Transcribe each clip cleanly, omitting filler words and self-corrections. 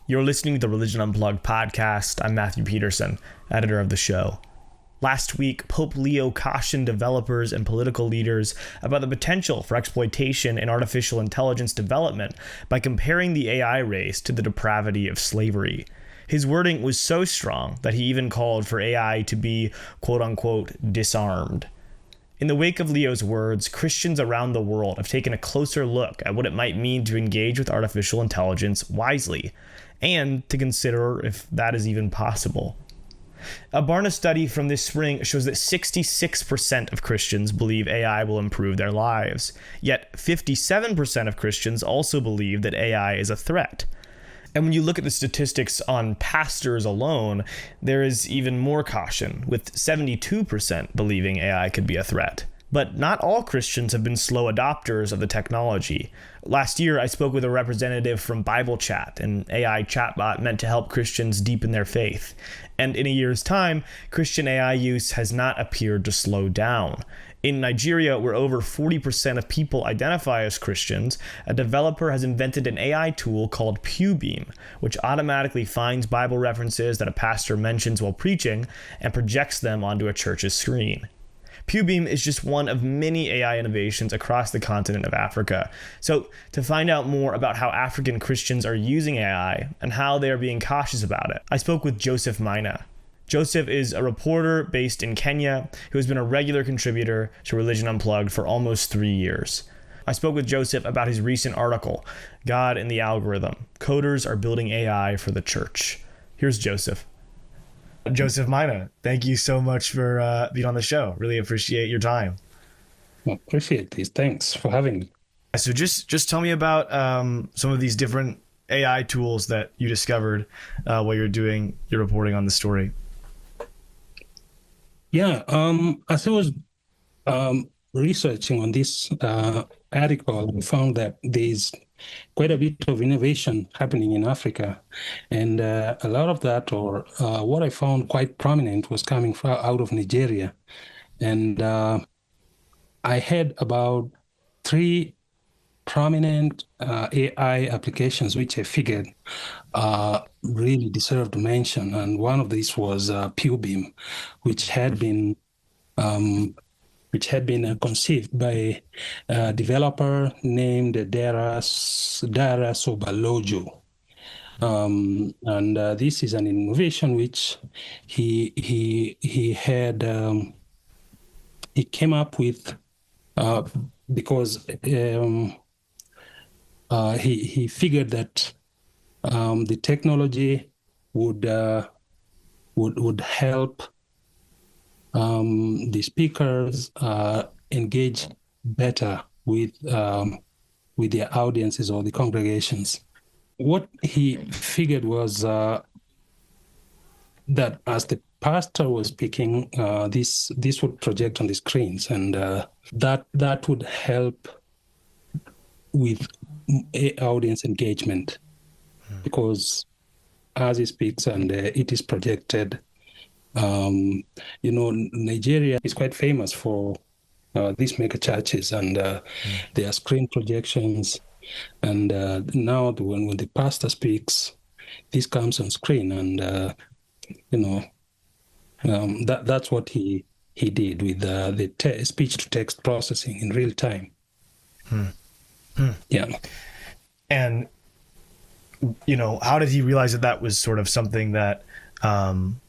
You're listening to the Religion Unplugged podcast. I'm Matthew Peterson, editor of the show. Last week, Pope Leo cautioned developers and political leaders about the potential for exploitation in artificial intelligence development by comparing the AI race to the depravity of slavery. His wording was so strong that he even called for AI to be, quote-unquote, disarmed. In the wake of Leo's words, Christians around the world have taken a closer look at what it might mean to engage with artificial intelligence wisely, and to consider if that is even possible. A Barna study from this spring shows that 66% of Christians believe AI will improve their lives, yet 57% of Christians also believe that AI is a threat. And when you look at the statistics on pastors alone, there is even more caution, with 72% believing AI could be a threat. But not all Christians have been slow adopters of the technology. Last year, I spoke with a representative from Bible Chat, an AI chatbot meant to help Christians deepen their faith. And in a year's time, Christian AI use has not appeared to slow down. In Nigeria, where over 40% of people identify as Christians, a developer has invented an AI tool called PewBeam, which automatically finds Bible references that a pastor mentions while preaching and projects them onto a church's screen. PewBeam is just one of many AI innovations across the continent of Africa. So, to find out more about how African Christians are using AI and how they are being cautious about it, I spoke with Joseph Maina. Joseph is a reporter based in Kenya who has been a regular contributor to Religion Unplugged for almost 3 years. I spoke with Joseph about his recent article, God in the Algorithm: Coders Are Building AI for the Church. Here's Joseph. Joseph Maina, thank you so much for being on the show. Really appreciate your time. Well, appreciate this. Thanks for having me. So just tell me about some of these different AI tools that you discovered while you're doing your reporting on the story. Yeah, as I was researching on this article, we found that there's quite a bit of innovation happening in Africa. And a lot of that, or what I found quite prominent, was coming out of Nigeria. And I had about 3 prominent AI applications, which I figured really deserved mention. And one of these was PewBeam, which had been conceived by a developer named Dara Sobalojo. And this is an innovation which he had he came up with because he figured that the technology would help the speakers engage better with their audiences or the congregations. What he figured was that as the pastor was speaking, this would project on the screens, and that would help with audience engagement, because as he speaks and it is projected, Nigeria is quite famous for these mega churches and their screen projections. And now when the pastor speaks, this comes on screen, and that's what he did with the speech-to-text processing in real time. Yeah. And, how did he realize that was sort of something that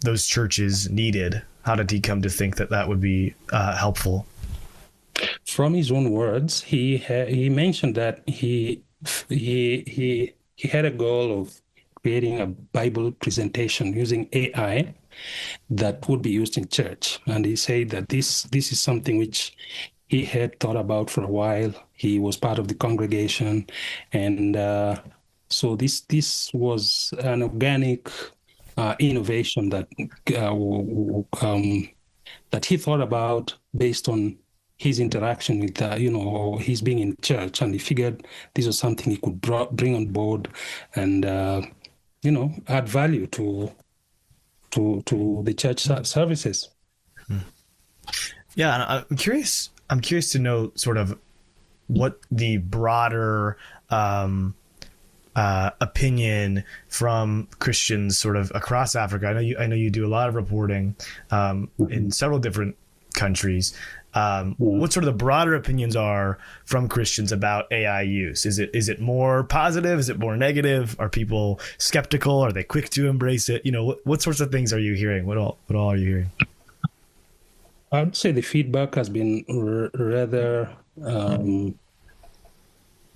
those churches needed? How did he come to think that would be helpful? From his own words, he mentioned that he had a goal of creating a Bible presentation using AI that would be used in church, and he said that this is something which he had thought about for a while. He was part of the congregation, and so this was an organic innovation that he thought about based on his interaction with, his being in church, and he figured this was something he could bring on board and, add value to the church services. Yeah, and I'm curious to know sort of what the broader opinion from Christians sort of across Africa. I know you do a lot of reporting in several different countries. What sort of the broader opinions are from Christians about AI use? Is it more positive? Is it more negative? Are people skeptical? Are they quick to embrace it? What sorts of things are you hearing? What all are you hearing? I'd say the feedback has been rather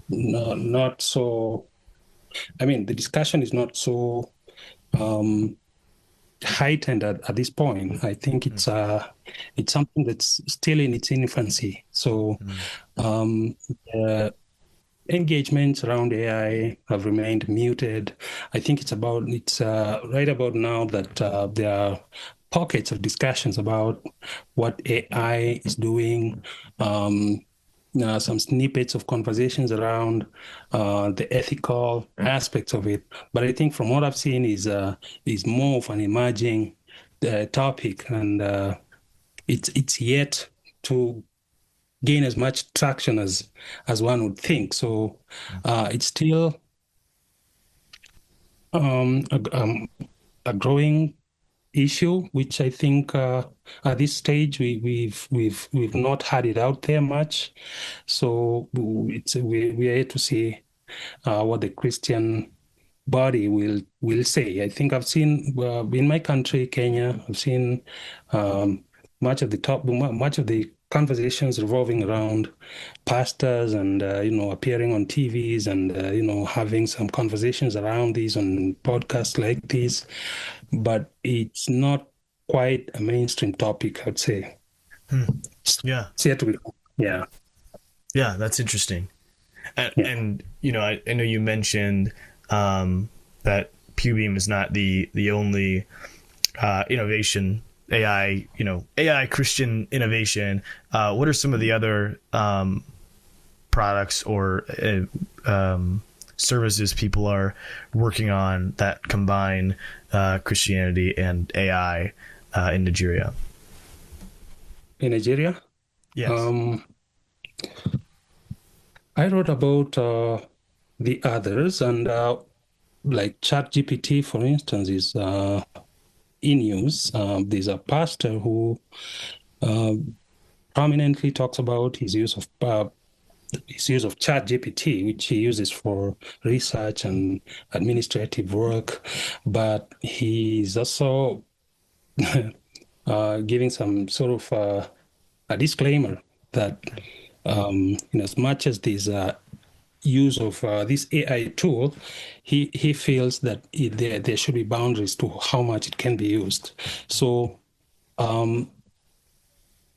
not so. I mean, the discussion is not so heightened at this point. I think it's something that's still in its infancy. So um, uh, engagements around AI have remained muted. I think it's right about now that there are pockets of discussions about what AI is doing. Some snippets of conversations around the ethical aspects of it, but I think from what I've seen is more of an emerging topic, and it's yet to gain as much traction as one would think. So it's still a growing issue, which I think at this stage we've not had it out there much. So we are yet to see what the Christian body will say. I think I've seen in my country, Kenya, I've seen um, much of the conversations revolving around pastors and appearing on TVs and having some conversations around these on podcasts like these, but it's not quite a mainstream topic, I'd say. Yeah, It's yet to be. Yeah. yeah, that's interesting. And, Yeah. and I know you mentioned that PuBeam is not the only innovation AI Christian innovation. What are some of the other products or services people are working on that combine Christianity and AI in Nigeria? In Nigeria, Yes. um, I wrote about the others, and like ChatGPT, for instance, is in use. There's a pastor who uh, prominently talks about his use of ChatGPT, which he uses for research and administrative work, but he's also giving some sort of a disclaimer that in as much as these use of this AI tool, he feels that there should be boundaries to how much it can be used. So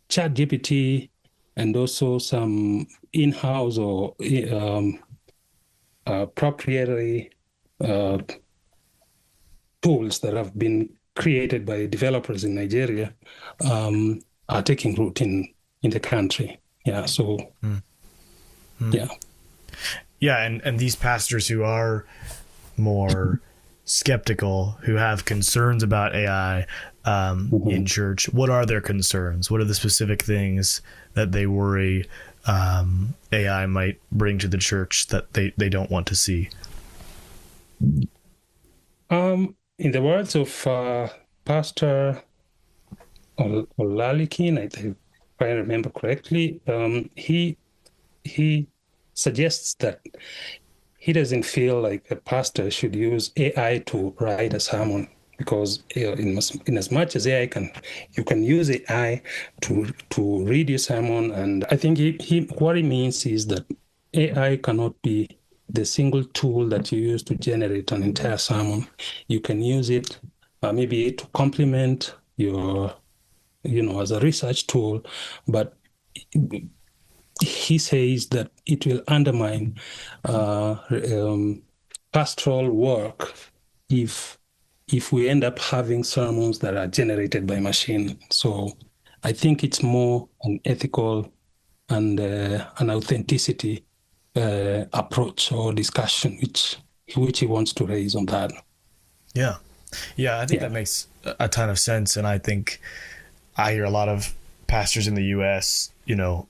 ChatGPT and also some in-house or proprietary uh, tools that have been created by developers in Nigeria are taking root in the country. Yeah. So yeah. Yeah, and these pastors who are more skeptical, who have concerns about AI in church, what are their concerns? What are the specific things that they worry AI might bring to the church that they don't want to see? In the words of Pastor Olalikin, I think, if I remember correctly, he suggests that he doesn't feel like a pastor should use AI to write a sermon because in as much as you can use AI to read your sermon, and I think what he means is that AI cannot be the single tool that you use to generate an entire sermon. You can use it maybe to complement your, as a research tool, but he says that it will undermine pastoral work if we end up having sermons that are generated by machine. So I think it's more an ethical and an authenticity approach or discussion which he wants to raise on that. Yeah. Yeah, I think Yeah. that makes a ton of sense. And I think I hear a lot of pastors in the US,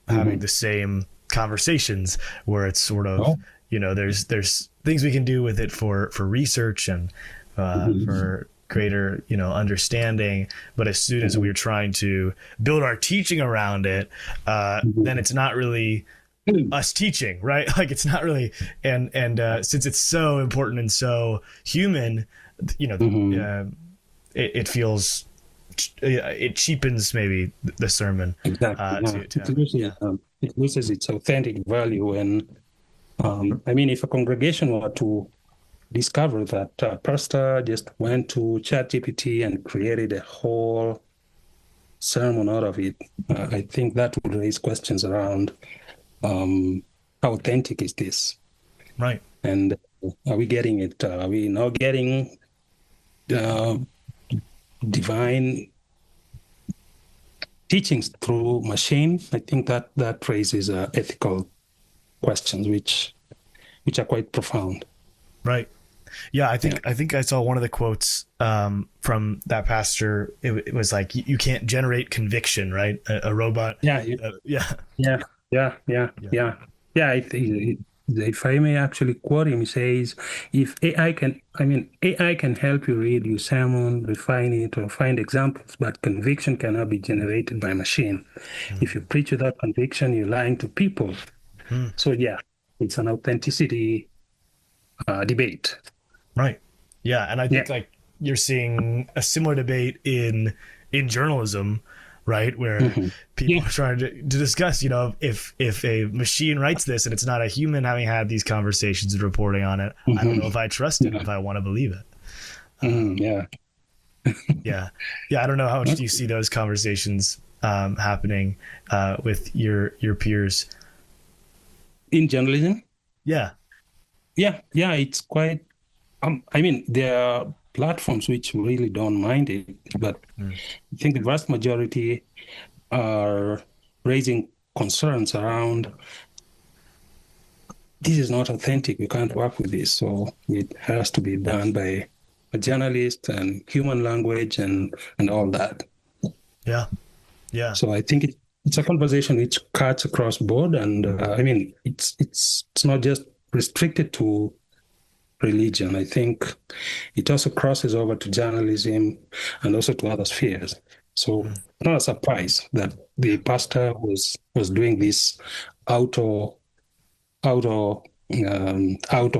having the same conversations where it's sort of, Oh. there's things we can do with it for research and for greater understanding, but as soon as we're trying to build our teaching around it, then it's not really us teaching, right? Like it's not really, and since it's so important and so human, it feels it cheapens maybe the sermon. Exactly. It loses its authentic value. And if a congregation were to discover that a pastor just went to ChatGPT and created a whole sermon out of it, I think that would raise questions around how authentic is this? Right. And are we getting it? Are we not getting divine teachings through machine? I think that raises ethical questions, which are quite profound. Right. Yeah, I think I saw one of the quotes from that pastor. It was like, you can't generate conviction, right? A robot. Yeah. If I may actually quote him, he says, "If AI can help you read your sermon, refine it, or find examples, but conviction cannot be generated by machine. If you preach without conviction, you're lying to people." So yeah, it's an authenticity debate. Right. Yeah, and I think like you're seeing a similar debate in journalism, right, where people are trying to discuss, if a machine writes this and it's not a human having had these conversations and reporting on it, I don't know if I trust it, if I want to believe it. Yeah. I don't know how much do you see those conversations happening with your peers in journalism? Yeah, it's quite. There are platforms which really don't mind it, but I think the vast majority are raising concerns around this is not authentic. We can't work with this. So it has to be done by a journalist and human language and all that. Yeah. So I think it's a conversation which cuts across board, and it's not just restricted to religion. I think it also crosses over to journalism and also to other spheres. So not a surprise that the pastor was doing this auto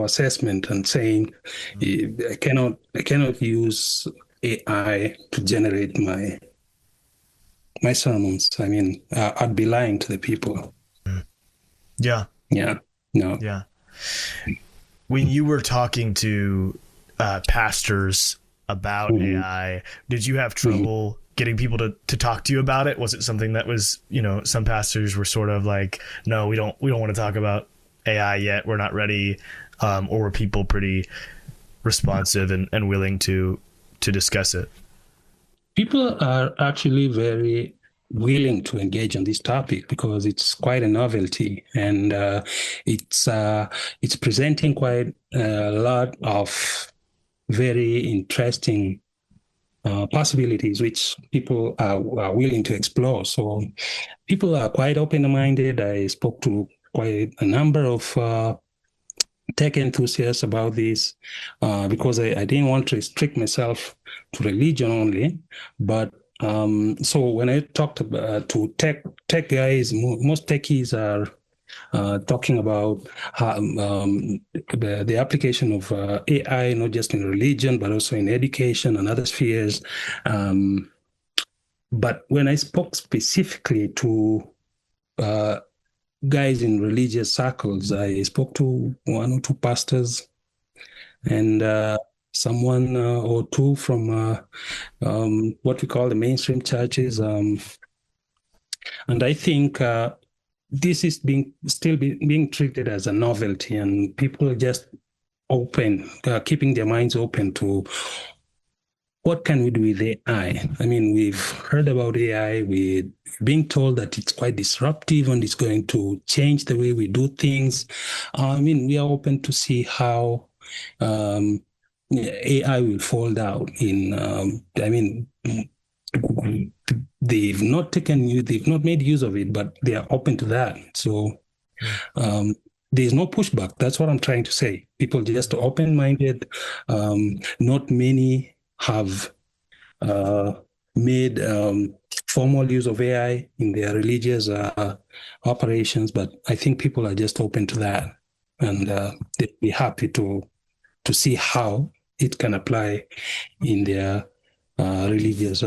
assessment and saying, I cannot use AI to generate my sermons. I'd be lying to the people. Yeah. No. Yeah. When you were talking to pastors about AI, did you have trouble getting people to talk to you about it? Was it something that was, some pastors were sort of like, no, we don't want to talk about AI yet, we're not ready, or were people pretty responsive and willing to discuss it? People are actually very willing to engage on this topic because it's quite a novelty, and it's presenting quite a lot of very interesting possibilities which people are willing to explore. So people are quite open-minded. I spoke to quite a number of tech enthusiasts about this because I didn't want to restrict myself to religion only. But so when I talked to tech guys, most techies are talking about the application of AI, not just in religion, but also in education and other spheres. But when I spoke specifically to guys in religious circles, I spoke to one or two pastors and someone or two from what we call the mainstream churches. And I think this is still being treated as a novelty, and people are just open, keeping their minds open to what can we do with AI. We've heard about AI. We're being told that it's quite disruptive and it's going to change the way we do things. We are open to see how AI will fold out in. They've not made use of it, but they are open to that. So there's no pushback. That's what I'm trying to say. People just open-minded. Not many have uh, made formal use of AI in their religious operations, but I think people are just open to that, and they'd be happy to see how it can apply in their religious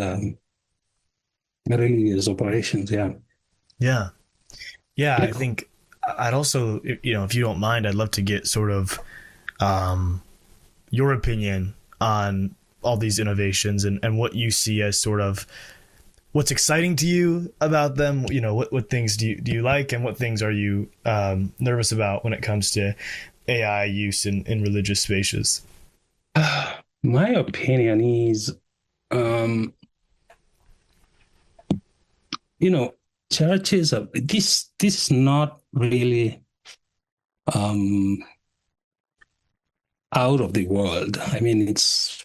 religious operations. Yeah. Yeah. Yeah, I Yeah. think I'd also, if you don't mind, I'd love to get sort of um, your opinion on all these innovations and what you see as sort of what's exciting to you about them. What things do you like, and what things are you nervous about when it comes to AI use in religious spaces? My opinion is, um, you know, churches are this is not really um, out of the world. I mean, it's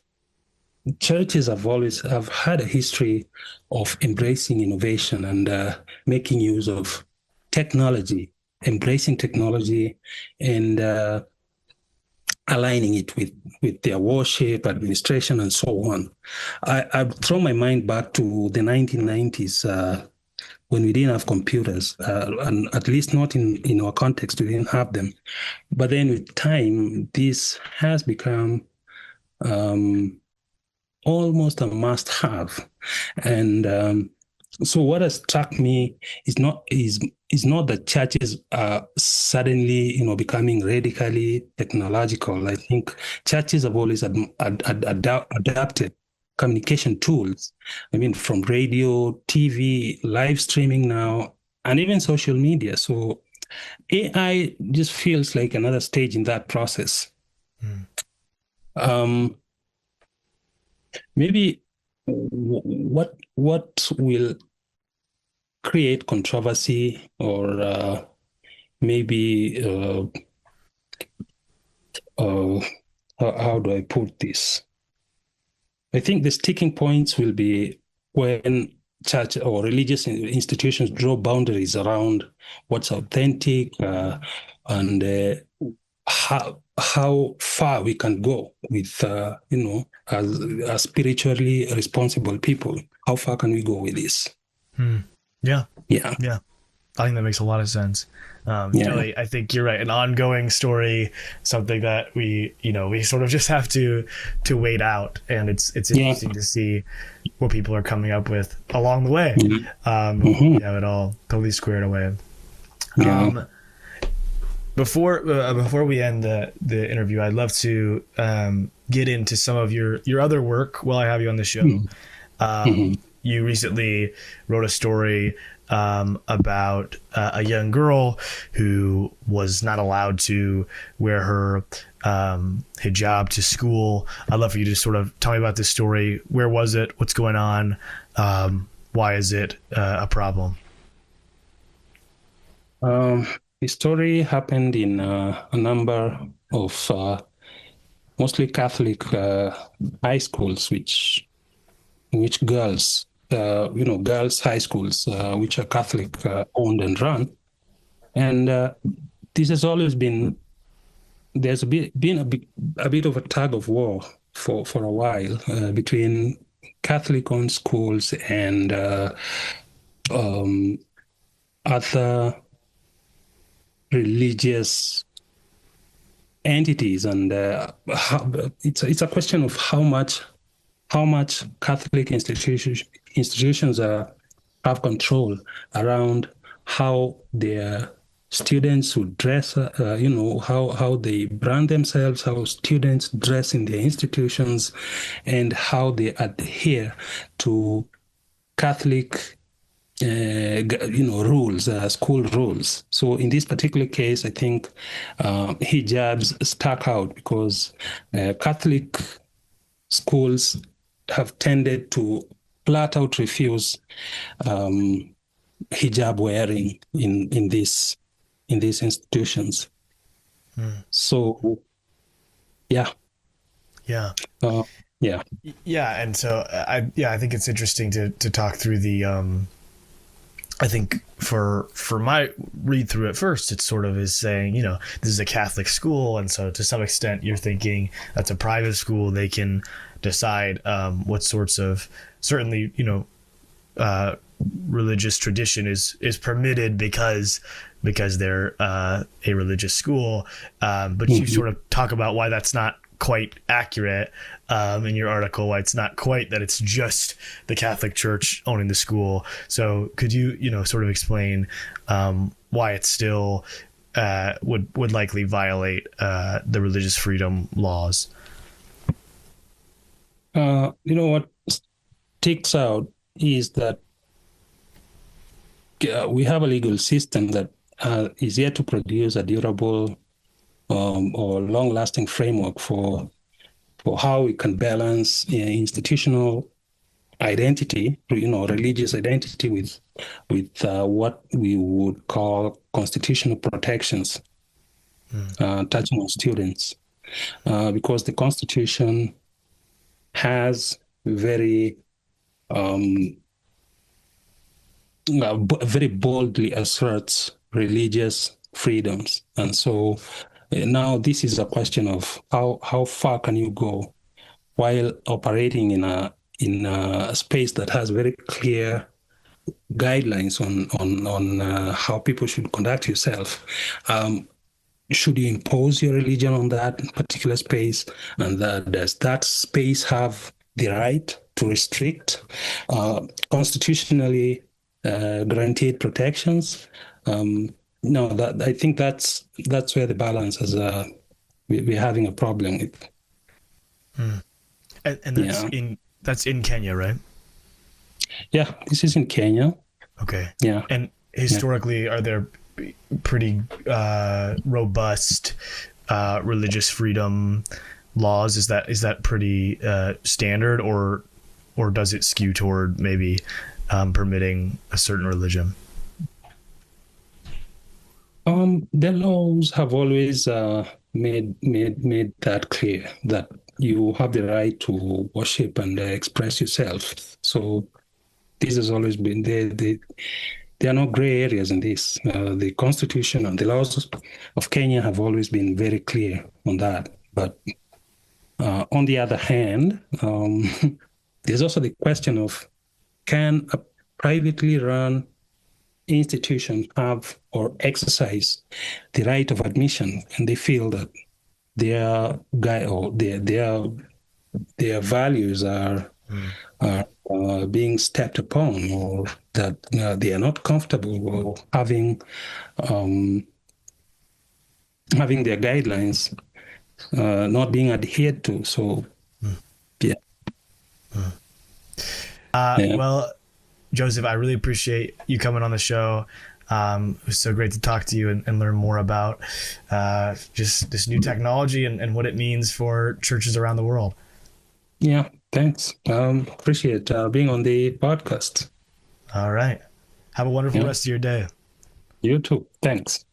churches have had a history of embracing innovation and making use of technology, embracing technology, and aligning it with their worship, administration, and so on. I throw my mind back to the 1990s when we didn't have computers, and at least not in our context, we didn't have them. But then with time, this has become um, almost a must-have. And so, what has struck me is not that churches are suddenly, becoming radically technological. I think churches have always adapted communication tools. I mean, from radio, TV, live streaming now, and even social media. So AI just feels like another stage in that process. Hmm. Um, Maybe what will create controversy or maybe how do I put this? I think the sticking points will be when church or religious institutions draw boundaries around what's authentic and how far we can go with as spiritually responsible people. How far can we go with this? Hmm. Yeah. Yeah, Yeah. I think that makes a lot of sense. yeah, Really, I think you're right. An ongoing story, something that we sort of just have to wait out, and it's yeah. interesting to see what people are coming up with along the way. Mhm. Before we Mhm. have it all totally squared away. Yeah. Um, before we end the interview, I'd love to get into some of your other work while I have you on the show. Mhm. Mhm. You recently wrote a story about a young girl who was not allowed to wear her hijab to school. I'd love for you to sort of tell me about this story. Where was it? What's going on? Why is it a problem? Um, the story happened in a number of mostly Catholic high schools, which girls' high schools, which are Catholic owned and run. And this has always been a bit of a tug of war for a while between Catholic-owned schools and um, other religious entities, and it's a question of how much Catholic institutions have control around how their students would dress, how they brand themselves, how students dress in their institutions, and how they adhere to Catholic rules, school rules. So in this particular case, I think hijabs stuck out because Catholic schools have tended to flat out refuse um, hijab wearing in these institutions. Hmm. So yeah, Yeah. uh, yeah, Yeah, and so I think it's interesting to talk through I think for my read through at first, it sort of is saying, this is a Catholic school, and so to some extent, you're thinking that's a private school. They can decide what sorts of certainly, religious tradition is permitted because they're a religious school. But you Mhm. sort of talk about why that's not quite accurate in your article, why it's not quite that it's just the Catholic Church owning the school. So could you, sort of explain why it still would likely violate the religious freedom laws? What sticks out is that we have a legal system that is yet to produce a durable or long-lasting framework for how we can balance institutional identity, religious identity with what we would call constitutional protections touching on students, because the Constitution has um, very boldly asserts religious freedoms, and so now this is a question of how far can you go while operating in a space that has very clear guidelines on how people should conduct yourself. Should you impose your religion on that particular space, and does that space have the right to restrict constitutionally guaranteed protections? No, that I think that's where the balance is. We're having a problem with. And Yeah, that's in Kenya, right? yeah. This is in Kenya. Okay. Yeah, And yeah. historically, are there pretty robust religious freedom laws? Is that pretty standard, or does it skew toward maybe permitting a certain religion? The laws have always made that clear that you have the right to worship and express yourself. So this has always been there. There are no gray areas in this. The Constitution and the laws of Kenya have always been very clear on that. But on the other hand, there's also the question of, can a privately run institution have or exercise the right of admission, and they feel that their guy or their values are being stepped upon, or that they are not comfortable or um, having their guidelines not being adhered to. So yeah, yeah, Well, Joseph, I really appreciate you coming on the show. It was so great to talk to you and learn more about just this new technology and what it means for churches around the world. yeah. Thanks. Appreciate being on the podcast. All right. Have a wonderful Yeah, rest of your day. you too. Thanks.